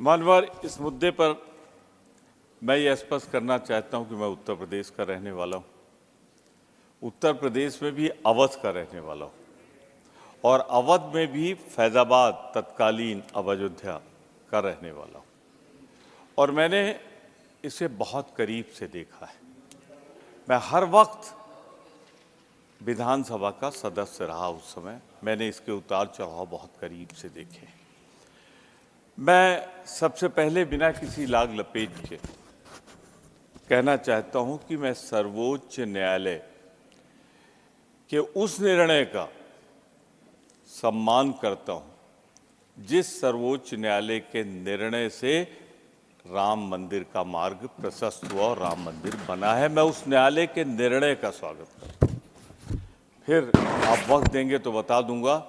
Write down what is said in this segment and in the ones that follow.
मानवर, इस मुद्दे पर मैं ये स्पष्ट करना चाहता हूं कि मैं उत्तर प्रदेश का रहने वाला हूं, उत्तर प्रदेश में भी अवध का रहने वाला हूं और अवध में भी फैजाबाद तत्कालीन अब अयोध्या का रहने वाला हूं और मैंने इसे बहुत करीब से देखा है। मैं हर वक्त विधानसभा का सदस्य रहा, उस समय मैंने इसके उतार चढ़ाव बहुत करीब से देखे। मैं सबसे पहले बिना किसी लाग लपेट के कहना चाहता हूं कि मैं सर्वोच्च न्यायालय के उस निर्णय का सम्मान करता हूं जिस सर्वोच्च न्यायालय के निर्णय से राम मंदिर का मार्ग प्रशस्त हुआ और राम मंदिर बना है। मैं उस न्यायालय के निर्णय का स्वागत करता हूं। फिर आप वक्त देंगे तो बता दूंगा,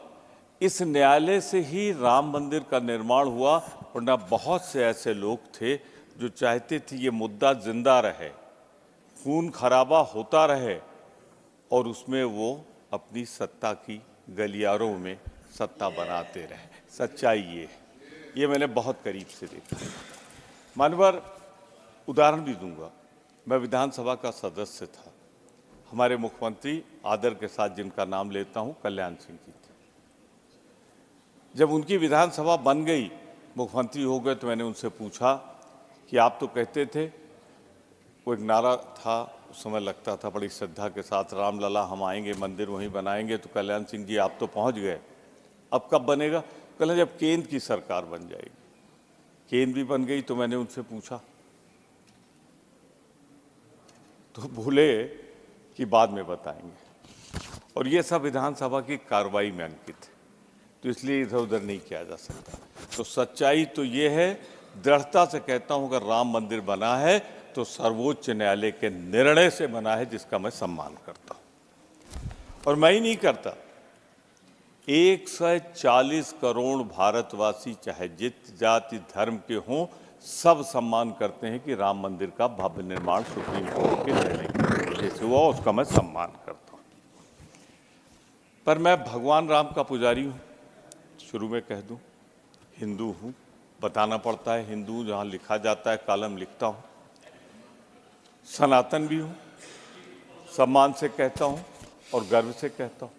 इस न्यायालय से ही राम मंदिर का निर्माण हुआ, वरना बहुत से ऐसे लोग थे जो चाहते थे ये मुद्दा जिंदा रहे, खून खराबा होता रहे और उसमें वो अपनी सत्ता की गलियारों में सत्ता बनाते रहे। सच्चाई ये मैंने बहुत करीब से देखा। मानवर, उदाहरण भी दूंगा। मैं विधानसभा का सदस्य था, हमारे मुख्यमंत्री आदर के साथ जिनका नाम लेता हूं, कल्याण सिंह जी थे। जब उनकी विधानसभा बन गई, मुख्यमंत्री हो गए, तो मैंने उनसे पूछा कि आप तो कहते थे, वो एक नारा था उस समय लगता था बड़ी श्रद्धा के साथ, राम लला हम आएंगे, मंदिर वहीं बनाएंगे। तो कल्याण सिंह जी आप तो पहुंच गए, अब कब बनेगा? कहले जब केंद्र की सरकार बन जाएगी। केंद्र भी बन गई तो मैंने उनसे पूछा तो बोले कि बाद में बताएंगे। और ये सब विधानसभा की कार्रवाई में अंकित है, तो इसलिए इधर उधर नहीं किया जा सकता। तो सच्चाई तो ये है, दृढ़ता से कहता हूं, अगर राम मंदिर बना है तो सर्वोच्च न्यायालय के निर्णय से बना है, जिसका मैं सम्मान करता हूं। और मैं ही नहीं करता, 140 करोड़ भारतवासी चाहे जिस जाति धर्म के हों, सब सम्मान करते हैं कि राम मंदिर का भव्य निर्माण सुप्रीम कोर्ट के निर्णय की वजह से हुआ, उसका मैं सम्मान करता हूं। पर मैं भगवान राम का पुजारी हूं, शुरू में कह दूं, हिंदू हूं, बताना पड़ता है हिंदू, जहां लिखा जाता है कॉलम लिखता हूं। सनातन भी हूं, सम्मान से कहता हूं और गर्व से कहता हूं।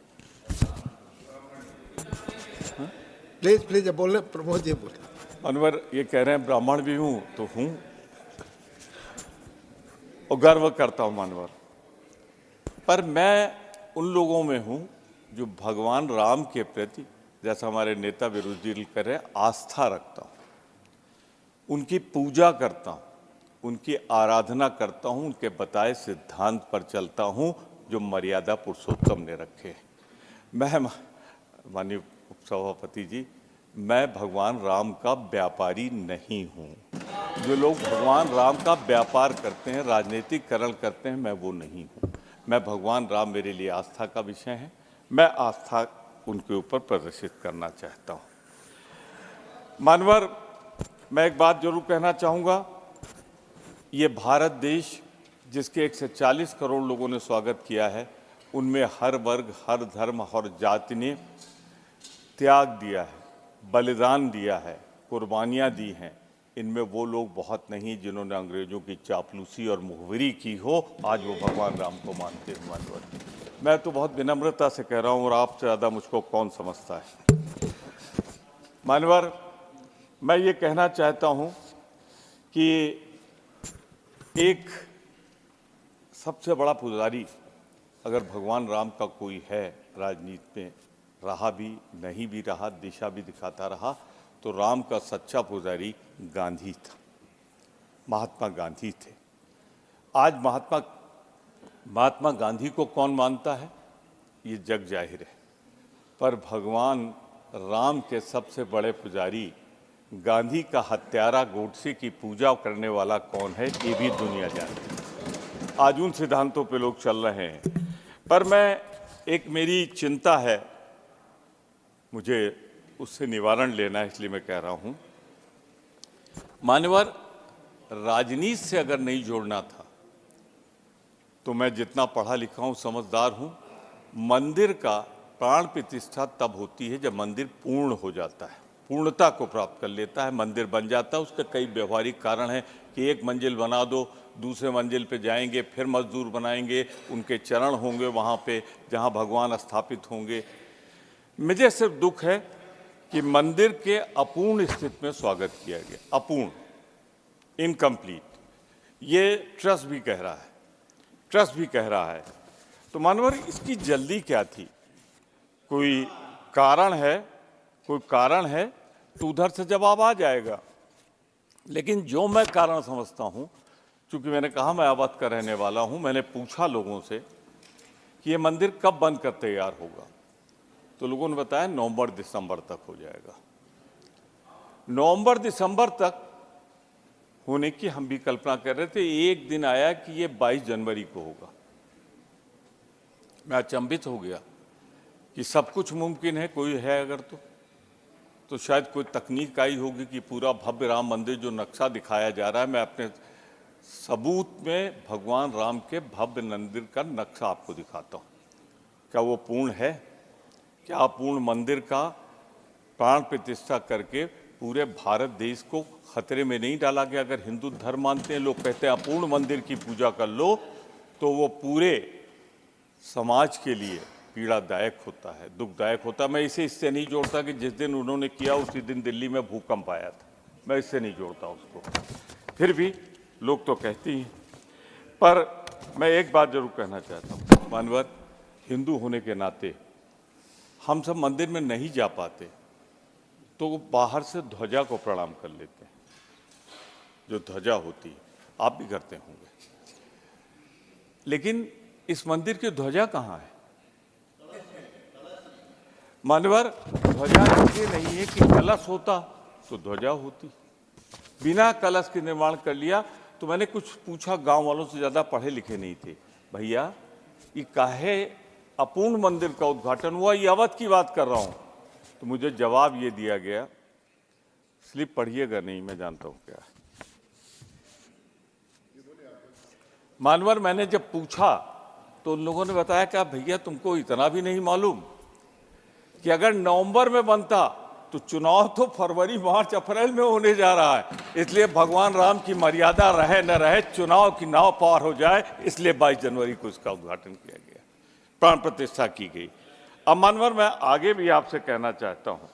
प्लीज बोले, प्रमोद जी बोले। अनवर ये कह रहे हैं ब्राह्मण भी हूं तो हूं और गर्व करता हूं मानवर। पर मैं उन लोगों में हूं जो भगवान राम के प्रति, जैसा हमारे नेता विरोधी दल कर रहे हैं, आस्था रखता हूं, उनकी पूजा करता हूं, उनकी आराधना करता हूं, उनके बताए सिद्धांत पर चलता हूं जो मर्यादा पुरुषोत्तम ने रखे। मैं, माननीय उपसभापति जी, मैं भगवान राम का व्यापारी नहीं हूं। जो लोग भगवान राम का व्यापार करते हैं, राजनीतिकरण करते हैं, मैं वो नहीं हूं। मैं भगवान राम मेरे लिए आस्था का विषय है, मैं आस्था उनके ऊपर प्रदर्शित करना चाहता हूं। मानवर, मैं एक बात जरूर कहना चाहूँगा, ये भारत देश जिसके 140 करोड़ लोगों ने स्वागत किया है, उनमें हर वर्ग, हर धर्म, हर जाति ने त्याग दिया है, बलिदान दिया है, कुर्बानियाँ दी हैं। इनमें वो लोग बहुत नहीं जिन्होंने अंग्रेजों की चापलूसी और मुखबिरी की हो, आज वो भगवान राम को मानते हैं। मानवर, मैं तो बहुत विनम्रता से कह रहा हूँ, और आपसे ज़्यादा मुझको कौन समझता है। मानवर, मैं ये कहना चाहता हूँ कि एक सबसे बड़ा पुजारी अगर भगवान राम का कोई है, राजनीति में रहा भी, नहीं भी रहा, दिशा भी दिखाता रहा, तो राम का सच्चा पुजारी गांधी था, महात्मा गांधी थे। आज महात्मा गांधी को कौन मानता है, ये जग जाहिर है, पर भगवान राम के सबसे बड़े पुजारी, गांधी का हत्यारा गोडसे की पूजा करने वाला कौन है, ये भी दुनिया जानती है। आज उन सिद्धांतों पे लोग चल रहे हैं। पर मेरी चिंता है, मुझे उससे निवारण लेना है, इसलिए मैं कह रहा हूं। मान्यवर, राजनीति से अगर नहीं जोड़ना था तो मैं जितना पढ़ा लिखा हूं, समझदार हूं, मंदिर का प्राण प्रतिष्ठा तब होती है जब मंदिर पूर्ण हो जाता है, पूर्णता को प्राप्त कर लेता है, मंदिर बन जाता है। उसके कई व्यवहारिक कारण हैं कि एक मंजिल बना दो, दूसरे मंजिल पे जाएंगे, फिर मजदूर बनाएंगे, उनके चरण होंगे वहाँ पे जहाँ भगवान स्थापित होंगे। मुझे सिर्फ दुख है कि मंदिर के अपूर्ण स्थिति में स्वागत किया गया, अपूर्ण, इनकम्प्लीट। ये ट्रस्ट भी कह रहा है, ट्रस्ट भी कह रहा है। तो मानवर, इसकी जल्दी क्या थी? कोई कारण है, कोई कारण है तो उधर से जवाब आ जाएगा। लेकिन जो मैं कारण समझता हूं, चूंकि मैंने कहा मैं अवध का रहने वाला हूं, मैंने पूछा लोगों से कि ये मंदिर कब बनकर तैयार होगा, तो लोगों ने बताया नवंबर दिसंबर तक हो जाएगा। नवंबर दिसंबर तक होने की हम भी कल्पना कर रहे थे। एक दिन आया कि ये 22 जनवरी को होगा। मैं अचंभित हो गया कि सब कुछ मुमकिन है, कोई है अगर तो शायद कोई तकनीक आई होगी कि पूरा भव्य राम मंदिर जो नक्शा दिखाया जा रहा है, मैं अपने सबूत में भगवान राम के भव्य मंदिर का नक्शा आपको दिखाता हूँ। क्या वो पूर्ण है? क्या पूर्ण मंदिर का प्राण प्रतिष्ठा करके पूरे भारत देश को खतरे में नहीं डाला गया? अगर हिंदू धर्म मानते हैं, लोग कहते हैं अपूर्ण मंदिर की पूजा कर लो, तो वो पूरे समाज के लिए पीड़ादायक होता है, दुखदायक होता है। मैं इसे इससे नहीं जोड़ता कि जिस दिन उन्होंने किया उसी दिन दिल्ली में भूकंप आया था, मैं इससे नहीं जोड़ता उसको। फिर भी लोग तो कहते ही। पर मैं एक बात जरूर कहना चाहता हूँ, मानवर, हिंदू होने के नाते हम सब मंदिर में नहीं जा पाते तो बाहर से ध्वजा को प्रणाम कर लेते हैं, जो ध्वजा होती है, आप भी करते होंगे। लेकिन इस मंदिर की ध्वजा कहाँ है? मानवर, ध्वजा इसलिए नहीं है कि कलश होता तो ध्वजा होती। बिना कलश के निर्माण कर लिया। तो मैंने कुछ पूछा, गांव वालों से, ज्यादा पढ़े लिखे नहीं थे, भैया ये काहे अपूर्ण मंदिर का उद्घाटन हुआ? ये अवध की बात कर रहा हूं। तो मुझे जवाब ये दिया गया, स्लिप पढ़िएगा नहीं, मैं जानता हूं क्या है। मानवर, मैंने जब पूछा तो उन लोगों ने बताया कि भैया तुमको इतना भी नहीं मालूम कि अगर नवंबर में बनता तो चुनाव तो फरवरी, मार्च, अप्रैल में होने जा रहा है। इसलिए भगवान राम की मर्यादा रहे न रहे, चुनाव की नाव पार हो जाए, इसलिए 22 जनवरी को इसका उद्घाटन किया गया, प्राण प्रतिष्ठा की गई। अब मानवर, मैं आगे भी आपसे कहना चाहता हूं,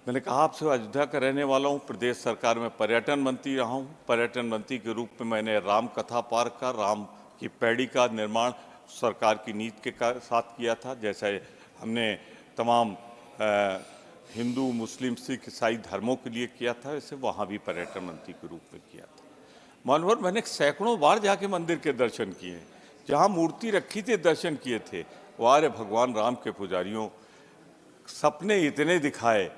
मैंने कहा आपसे अयोध्या का रहने वाला हूं, प्रदेश सरकार में पर्यटन मंत्री रहा हूं। पर्यटन मंत्री के रूप में मैंने राम कथा पार्क का, राम की पैड़ी का निर्माण सरकार की नीति के साथ किया था। जैसे हमने तमाम हिंदू, मुस्लिम, सिख, ईसाई धर्मों के लिए किया था, वैसे वहाँ भी पर्यटन मंत्री के रूप में किया था। मानवर, मैंने सैकड़ों बार जाके मंदिर के दर्शन किए, जहाँ मूर्ति रखी थी दर्शन किए थे। वारे भगवान राम के पुजारियों, सपने इतने दिखाए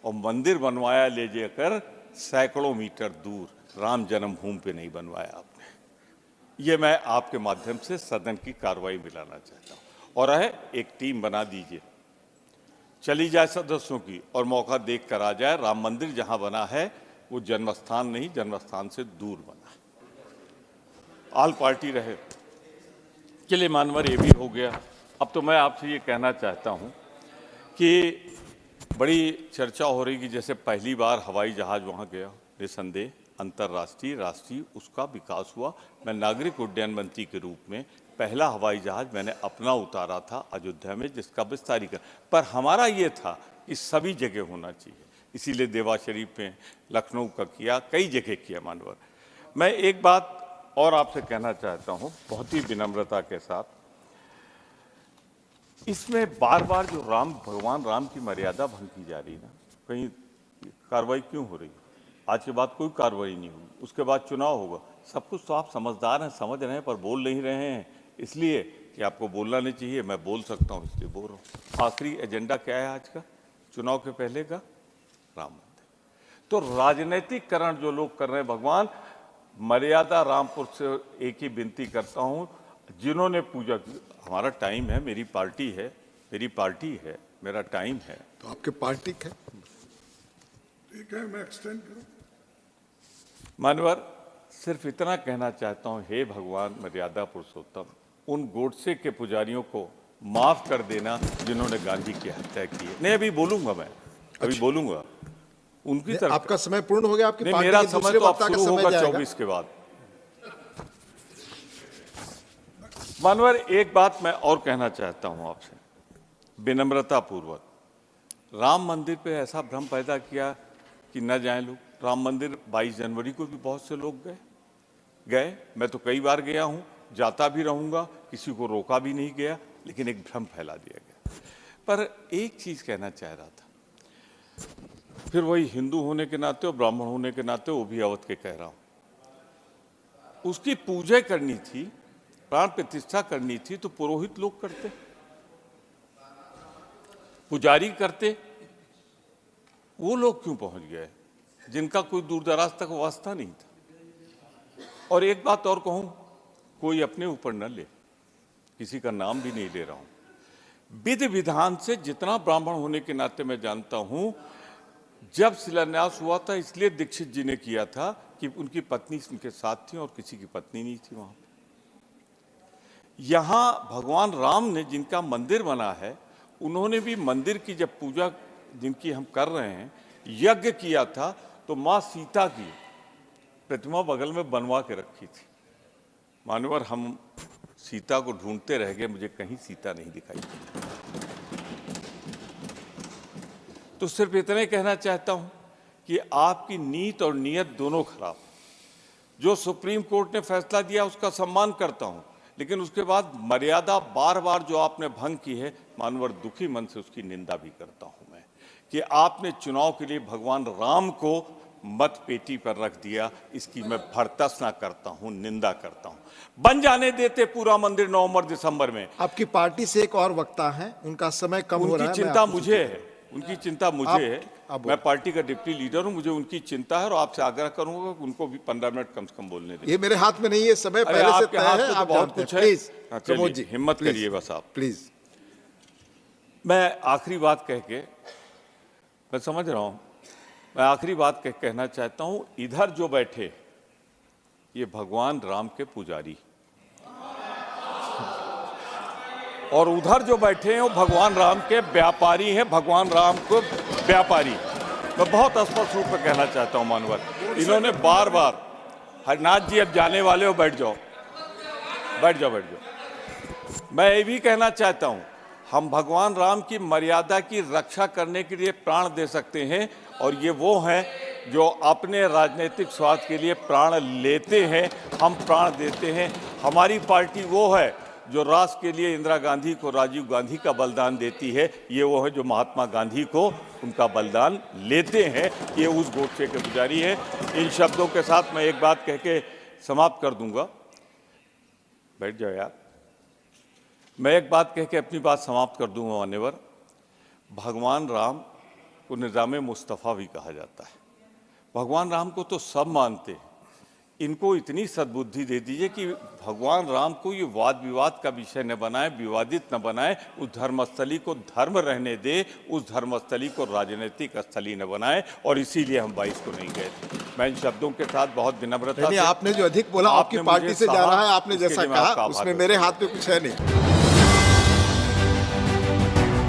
और मंदिर बनवाया ले जाकर सैकड़ों मीटर दूर। राम जन्मभूमि पे नहीं बनवाया आपने। ये मैं आपके माध्यम से सदन की कार्रवाई में लाना चाहता हूँ। और है, एक टीम बना दीजिए, चली जाए सदस्यों की, और मौका देख कर आ जाए। राम मंदिर जहां बना है वो जन्मस्थान नहीं, जन्मस्थान से दूर बना, ऑल पार्टी रहे। चलिए मानवर, ये भी हो गया। अब तो मैं आपसे ये कहना चाहता हूं कि बड़ी चर्चा हो रही कि जैसे पहली बार हवाई जहाज वहां गया, निसंदेह अंतर्राष्ट्रीय, राष्ट्रीय उसका विकास हुआ। मैं नागरिक उड्डयन मंत्री के रूप में पहला हवाई जहाज मैंने अपना उतारा था अयोध्या में, जिसका विस्तारीकरण, पर हमारा ये था कि सभी जगह होना चाहिए। इसीलिए देवा शरीफ में, लखनऊ का किया, कई जगह किया। मानवर, मैं एक बात और आपसे कहना चाहता हूं बहुत ही विनम्रता के साथ, इसमें बार बार जो भगवान राम की मर्यादा भंग की जा रही ना, कहीं कार्रवाई क्यों हो रही? आज के बाद कोई कार्रवाई नहीं होगी, उसके बाद चुनाव होगा। सब कुछ तो आप समझदार हैं, समझ रहे हैं, पर बोल नहीं रहे हैं, इसलिए कि आपको बोलना नहीं चाहिए। मैं बोल सकता हूं, इसलिए बोल रहा हूं। आखिरी एजेंडा क्या है आज का, चुनाव के पहले का? राम मंदिर। तो राजनीतिकरण जो लोग कर रहे हैं, भगवान, मर्यादा रामपुर से एक ही विनती करता हूं, जिन्होंने पूजा की, हमारा टाइम है, मेरी पार्टी है, मेरा टाइम है। तो आपके पार्टी है, ठीक है, मैं एक्सटेंड करूं। मानवर, सिर्फ इतना कहना चाहता हूं, हे भगवान मर्यादा पुरुषोत्तम, उन गोडसे के पुजारियों को माफ कर देना जिन्होंने गांधी की हत्या की है। नहीं, अभी बोलूंगा मैं, अभी बोलूंगा उनकी तरफ। आपका समय पूर्ण हो गया, आपकी नहीं, पार्टी मेरा के समय दूसरे तो अब वक्ता का शुरू समय होगा जाएगा। 24 के बाद। मानवर, एक बात मैं और कहना चाहता हूं आपसे विनम्रता पूर्वक। राम मंदिर पे ऐसा भ्रम पैदा किया कि न जाए लोग। राम मंदिर 22 जनवरी को भी बहुत से लोग गए। मैं तो कई बार गया हूं, जाता भी रहूंगा, किसी को रोका भी नहीं गया, लेकिन एक भ्रम फैला दिया गया। पर एक चीज कहना चाह रहा था, फिर वही हिंदू होने के नाते और ब्राह्मण होने के नाते वो भी अवध के कह रहा हूं। उसकी पूजा करनी थी, प्राण प्रतिष्ठा करनी थी, तो पुरोहित लोग करते, पुजारी करते। वो लोग क्यों पहुंच गए जिनका कोई दूर दराज तक वास्ता नहीं था। और एक बात और कहूं, कोई अपने ऊपर न ले, किसी का नाम भी नहीं ले रहा हूं। विधि विधान से जितना ब्राह्मण होने के नाते मैं जानता हूं, जब शिलान्यास हुआ था इसलिए दीक्षित जी ने किया था कि उनकी पत्नी उनके साथ थी और किसी की पत्नी नहीं थी वहां। यहां भगवान राम ने जिनका मंदिर बना है, उन्होंने भी मंदिर की जब पूजा जिनकी हम कर रहे हैं, यज्ञ किया था, तो मां सीता की प्रतिमा बगल में बनवा के रखी थी। मानवर, हम सीता को ढूंढते रह गए, मुझे कहीं सीता नहीं दिखाई। तो सिर्फ इतने कहना चाहता हूं कि आपकी नीत और नियत दोनों खराब। जो सुप्रीम कोर्ट ने फैसला दिया उसका सम्मान करता हूं, लेकिन उसके बाद मर्यादा बार बार जो आपने भंग की है, मानवर दुखी मन से उसकी निंदा भी करता हूं मैं, कि आपने चुनाव के लिए भगवान राम को मत पेटी पर रख दिया। इसकी मैं भर्त्सना करता हूं, निंदा करता हूं। बन जाने देते पूरा मंदिर नवंबर दिसंबर में। आपकी पार्टी से एक और वक्ता है, उनका समय कम हो रहा है। उनकी चिंता मुझे है, उनकी चिंता मुझे है। आप मैं पार्टी का डिप्टी लीडर हूं, मुझे उनकी चिंता है और आपसे आग्रह करूंगा कि उनको भी 15 मिनट कम से कम बोलने दें। ये मेरे हाथ में नहीं है, समय अरे पहले से आपके तय हाथ है, में तो आप बहुत जानते कुछ हैं। है। प्लीज हाँ, प्रमोद चलिए, जी, हिम्मत प्लीज, करिए बस आप। प्लीज। मैं आखिरी बात कह के, मैं समझ रहा हूं, मैं आखिरी बात कहना चाहता हूं। इधर जो बैठे ये भगवान राम के पुजारी, और उधर जो बैठे हैं वो भगवान राम के व्यापारी हैं। भगवान राम को व्यापारी मैं बहुत स्पष्ट रूप में कहना चाहता हूं। मानवर, इन्होंने बार बार, हरनाथ जी अब जाने वाले हो, बैठ जाओ, बैठ जाओ, बैठ जाओ। मैं ये भी कहना चाहता हूं, हम भगवान राम की मर्यादा की रक्षा करने के लिए प्राण दे सकते हैं, और ये वो हैं जो अपने राजनीतिक स्वार्थ के लिए प्राण लेते हैं। हम प्राण देते हैं। हमारी पार्टी वो है जो राष्ट्र के लिए इंदिरा गांधी को राजीव गांधी का बलिदान देती है। ये वो है जो महात्मा गांधी को उनका बलिदान लेते हैं। ये उस गोष्ठी के पुजारी है। इन शब्दों के साथ मैं एक बात कह के समाप्त कर दूंगा। बैठ जाओ यार। मैं एक बात कह के अपनी बात समाप्त कर दूंगा। मान्यवर, भगवान राम को निज़ाम मुस्तफ़ा भी कहा जाता है। भगवान राम को तो सब मानते हैं। इनको इतनी सद्बुद्धि दे दीजिए कि भगवान राम को ये वाद विवाद का विषय न बनाए, विवादित न बनाए। उस धर्मस्थली को धर्म रहने दे, उस धर्मस्थली को राजनीतिक स्थली न बनाए। और इसीलिए हम 22 को नहीं गए थे। मैं इन शब्दों के साथ बहुत विनम्रता से, आपने जो अधिक बोला, आपकी आपने पार्टी मुझे से जा सहा, रहा है, आपने इसके जैसा लिए मैं आपका कहा, आभार उसमें व्यक्त मेरे हाथ में कुछ है नहीं।